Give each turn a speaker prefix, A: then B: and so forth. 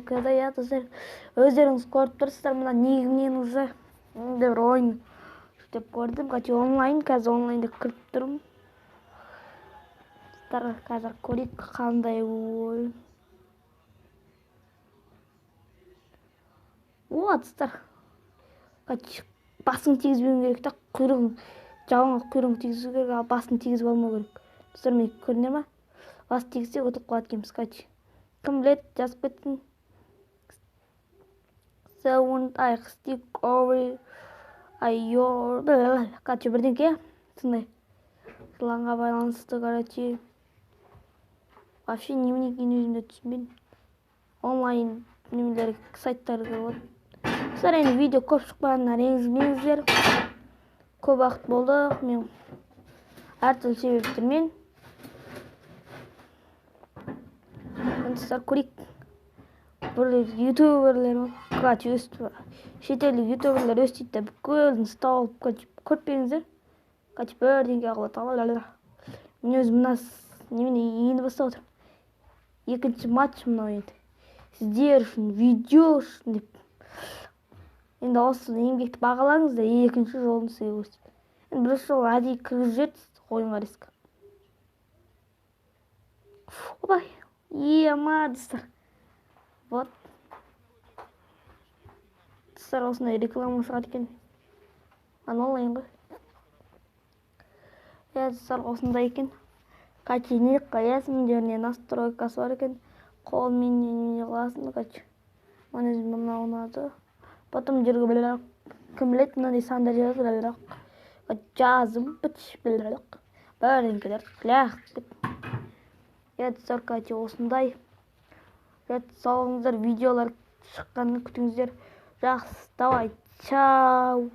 A: Когда я өздеріңіз көріп тұрсыздар, мына негімнен уже бір ойын деп көрдім. Онлайн, қазір онлайнда кіріп тұрмын. Қазір көрейік қандай ойын. Достар, басын тигізбеуім керек та, жауыңа құйрығын тигізу керек, ал басын тигізіп алмау керек. Достар, мен көрінер ма? Бас тигізсе өтіп қалады екенбіз. Кім біледі, жазып кетсін. Sound I stick over your бірдеңке сондай жыланға байланысты. Вообще немене екенін өзім де түсінбедім. Онлайн немелер сайттары болады. Достар, енді видео көп шықпағанына ренжімеңіздер. Көп уақыт болды, мен әртүрлі себептермен. Достар, көрейік. Бір ютуберлер шетелдік ютуберлер өстейді, бүкілін стауып көрпеңіздер. Бірдеңке қылады. Мен өзім мына немене енді бастап отыр. Екінші матч мынау енді. Сіздер үшін, видео үшін деп. Енді осы еңбекті бағалаңыздар, екінші жолын сізге көрсетіп. Енді бірінші жол әдейі кіргізіп жіберді ойынға резко. Опай, ема, достар. Вот. Достар, осындай реклама шығады екен. Онлайн ғой. Достар, осындай екен. Не қаясың, жеріне настройкасы бар екен. Қолмен не қыласың. Оны өзім мына ұнады. Потом жерге білдіріп, кім біледі, мынандай сандар жазып, жазым, бірдеңкелер, достар, осындай. Сау болыңыздар, видеолар шыққанын күтіңіздер. Жақсы, давай, чау.